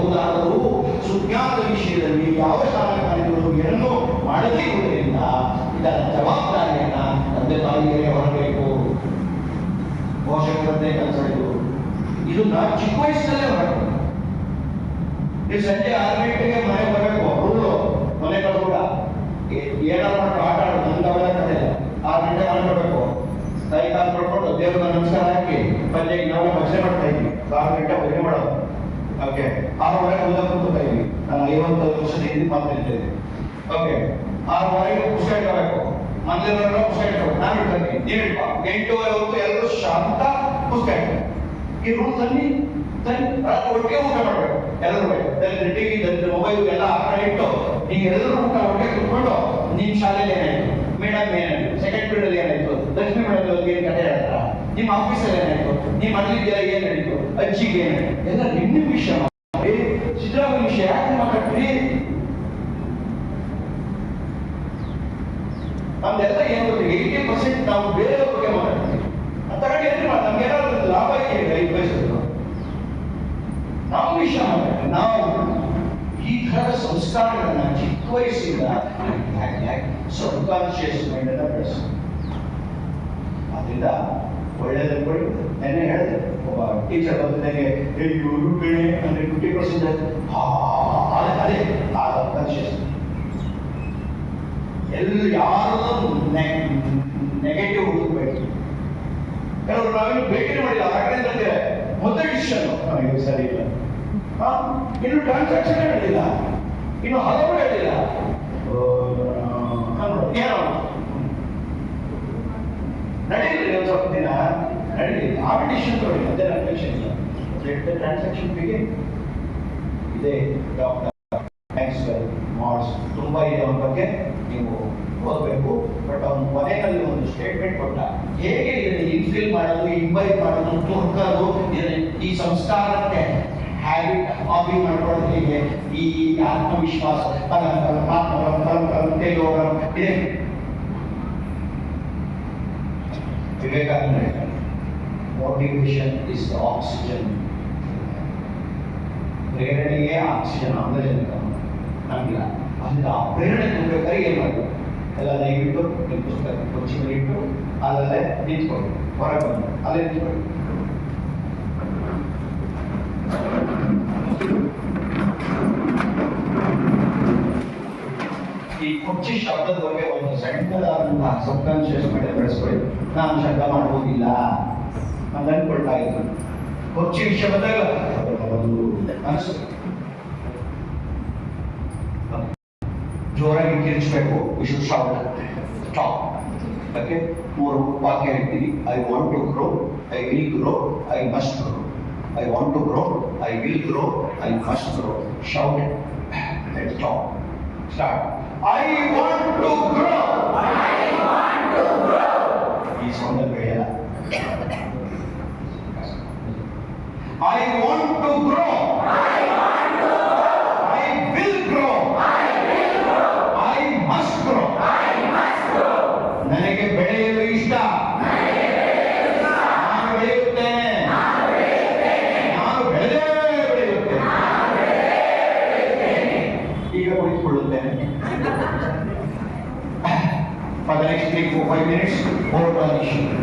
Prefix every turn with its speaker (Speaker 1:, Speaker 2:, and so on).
Speaker 1: ಓದಬಹುದಾದರೂ ಸುಜ್ಞಾತ ವಿಷಯದಲ್ಲಿ ಯಾವ ಶಾಲಾ ಕಾಲೇಜುಗಳು ಏನನ್ನೂ ಮಾಡದೇ ಇರುವುದರಿಂದ ಇದರ ಜವಾಬ್ದಾರಿಯನ್ನ ತಂದೆ ತಾಯಿಯರೇ ಹೊರಬೇಕು. ಪೋಷಕರದ್ದೇ ಕೆಲಸ ಇದು ನಾವು ಚಿಕ್ಕ ವಯಸ್ಸಿನಲ್ಲೇ ಹೊರಬೇಕು. ನೀವು ಸಂಜೆ 6 ಗಂಟೆಗೆ ಮನೆ ಬರಬೇಕು, ರೂಲು ಮನೆ ಕೂಡ ಏನಾದ್ರು ಮಾಡಿ ಆಟ ಆಡೋದು ನಂಗೆ ಅವೆಲ್ಲ ಕಥೆ ಇಲ್ಲ. 6 ಗಂಟೆಗೆ ಮನೆ ಬರಬೇಕು, ಕೈ ಕಾಲು ತೊಳ್ಕೊಂಡು ದೇವ್ರ ನಮಸ್ಕಾರ ಹಾಕಿ ಸಂಜೆಗೆ ನಾವು ಭಜನೆ ಮಾಡ್ತಾ ಇದ್ವಿ. 6 ಗಂಟೆ ಭಜನೆ ಮಾಡೋದು. ಓಕೆ, 6:30 ಓದಕ್ಕೆ ಕೂತ್ತಾ ಇದ್ವಿ. ನಾನು 50 ವರ್ಷದ ಹಿಂದೆ ಮಾತಾಡ್ತಿದ್ದೆ. ಓಕೆ, 6:30 ಪುಸ್ತಕ ಇಡಬೇಕು, ಮನೆಯಲ್ಲ ಪುಸ್ತಕ ಇಡಬೇಕು. ನಾನು ಇಡ್ತೀನಿ, ನೀನು ಇಡ್ಬ. 8:30 ಎಲ್ಲರೂ ಶಾಂತ ಪುಸ್ತಕ ಇಡ್ಬೇಕು. ಈ ರೂಲ್ ತನ್ನಿ ಒಟ್ಟಿಗೆ ಊಟ ಮಾಡಬೇಕು ಎಲ್ಲರೂ. ಟಿವಿ ಮೊಬೈಲ್ ಎಲ್ಲ ಆ ಕಡೆ ಇಟ್ಟು ನೀವು ಎಲ್ಲರೂ ಊಟ ಒಟ್ಟಿಗೆ ಕುತ್ಕೊಂಡು ನಿಮ್ಮ ಶಾಲೆಯಲ್ಲಿ ಏನಾಯ್ತು, ಮೇಡಮ್ ಏನಾಯ್ತು, ಸೆಕೆಂಡ್ ಪೀರಿಯಡ್ ಏನಾಯ್ತು, ಲಕ್ಷ್ಮಿ ಮೇಡಮ್ ಏನು ಕಥೆ ಹೇಳ್ತಾರ, ನಿಮ್ಮ ಆಫೀಸಲ್ಲಿ ಏನಾಯ್ತು, ನಿಮ್ಮ ಮನೆಯಲ್ಲಿ ಏನ್ ನಡೀತು, ಅಜ್ಜಿಗೆ ಏನಾಯ್ತು, ಎಲ್ಲ ನಿಮ್ಮ ವಿಷಯ ಮಾಡಿ. ಸಿದ್ದರಾಮಯ್ಯ ವಿಷಯ ಯಾಕೆ ಮಾತಾಡ್ತೀರಿ? ನಮ್ದೆಲ್ಲ ಏನು 80% ನಾವು ಬೇರೆ ಬಗ್ಗೆ ಮಾತಾಡ್ತೀವಿ. ಅಂತ ಕಡೆ ಏನು ಮಾಡಿ ನಮ್ಗೆ ಏನಾದ್ರು ಲಾಭ ಇದೆ 5 ಪೈಸೆ ನಾವು ವಿಷಯ ಮಾತಾಡ್ತೀವಿ. ನಾವು ಈ ಥರದ ಸಂಸ್ಕಾರಗಳನ್ನ ಚಿಕ್ಕ ವಯಸ್ಸಿಂದ ಸಬ್ಕಾನ್ಶಿಯಸ್ ಮೈಂಡ್ ಅನ್ನ ಬೆಳೆಸ್ತೀವಿ. ಅದರಿಂದ ಒಳ್ಳೆಯದನ್ಕೊಳ್ಳಿ. ನೆನ್ನೆ ಹೇಳಿದೆ, ಒಬ್ಬ ಟೀಚರ್ ಬಂದಿದ್ದಾಗೆ ಇವರು ಬೇಳೆ ಅಂದ್ರೆ 50% ಅದೇ ಸಬ್ಕಾನ್ಶಿಯಸ್. ಎಲ್ಲರೂ ಯಾರು ನೆಗೆಟಿವ್ ಹುಡುಕಬೇಕು. ಕೆಲವರು ನಾವೇನು ಭೇಟಿ ಮಾಡಿಲ್ಲ, ಆ ಕಡೆ ಬಂದಿದೆ ಮೊದಲ ಡಿಸಿಷನ್ ನನಗೆ ಸರಿ ಇಲ್ಲ, ಇನ್ನು ಟ್ರಾನ್ಸಾಕ್ಷನ್ ಹೇಳಿಲ್ಲ, ಇನ್ನು ಹಲವು ಹೇಳಿಲ್ಲ, ಏನೋ ನಡೀಲಿ ಒಂದು ಸ್ವಲ್ಪ ದಿನ ನಡೀಲಿ, ಆ ಡಿಸಿಷನ್ ತಗೊಳ್ಳಿ, ಅದೇ ಟ್ರಾನ್ಸಾಕ್ಷನ್ ಇಲ್ಲ. ಟ್ರಾನ್ಸಾಕ್ಷನ್ ಬಿಗಿ ಇದೆ. ಡಾಕ್ಟರ್ ಮಾರ್ಕ್ಸ್ ತುಂಬಾ ಇದೆ, ಅವನ ಬಗ್ಗೆ ನೀವು ಓದಬೇಕು. ಬಟ್ ಅವನು ಕೊನೆಯಲ್ಲಿ ಒಂದು ಸ್ಟೇಟ್ಮೆಂಟ್ ಕೊಟ್ಟ, ಹೇಗೆ ಇದನ್ನು ಇನ್ಫಿಲ್ ಮಾಡೋದು, ಇಂಬೈಬ್ ಮಾಡೋದು, ತುರ್ಕೋದು, ಈ ಸಂಸ್ಕಾರಕ್ಕೆ ಹ್ಯಾಬಿಟ್ ಹಾಬಿ ಮಾಡ್ಕೊಳ್ಳೋದು ಹೇಗೆ, ಈ ಆತ್ಮವಿಶ್ವಾಸ ಇದೆ. Vivekananda motivation is oxygen. ಪ್ರೇರಣೆಯೇ ಆಕ್ಸಿಜನ್, ಆಮ್ಲಜನಕ ನಮ್ಗಿಲ್ಲ. ಅದರಿಂದ ಆ ಪ್ರೇರಣೆ ತುಂಬಬೇಕಾದ್ರೆ ಏನು ಮಾಡಬೇಕು? ಎಲ್ಲ ದಯವಿಟ್ಟು ನಿಮ್ಮ ಪುಸ್ತಕ ಕೊಚ್ಚಿನಲ್ಲಿ ಇಟ್ಟು ಅಲ್ಲಲ್ಲೇ ನಿಂತ್ಕೊಳ್ಳಿ, ಹೊರಗೆ ಬಂದು ಅಲ್ಲೇ ನಿಂತ್ಕೊಳ್ಳಿ. ಈ ಕುರ್ಚಿ ಶಬ್ದದ ಬಗ್ಗೆ ಒಂದು ಸಣ್ಣದಾದಂತಹ ಸಬ್ಕಾನ್ಶಿಯಸ್ ಮೇಲೆ ಬೆಳೆಸ್ಕೊಳ್ಳಿ. ನಾನು ಶಬ್ದ ಮಾಡ್ಬೋದಿಲ್ಲ ಅಂತ ಅನ್ಕೊಳ್ತಾ ಇದ್ದು ಕುರ್ಚಿ ವಿಷಯ ಬಂದಾಗ ಅನಿಸ್ತು ಜೋರಾಗಿ ಕಿರಿಚಬೇಕು. ವಿಶು ಶೌಟ್ ಸ್ಟಾಪ್. ಓಕೆ, 3 ವಾಕ್ಯ ಹೇಳ್ತೀನಿ. I want to grow, I will grow, I must grow. I want to grow, I will grow, I must grow. Shout and stop. Start. I want to grow. I want to grow. ಈ sound ಬೆಳೆಯಲ್ಲ. I want to grow. I want to grow. I will grow. ನನಗೆ ಬೆಳೆಯಲು ಇಷ್ಟ, ನಾನು ಬೆಳೆಯುತ್ತೇನೆ, ನಾನು ಬೆಳೆದೇ ಬೆಳೆಯುತ್ತೇನೆ. ಈಗ ಕುಳಿತುಕೊಳ್ಳುತ್ತೇನೆ. For the next 3-4-5 minutes, hold on issue.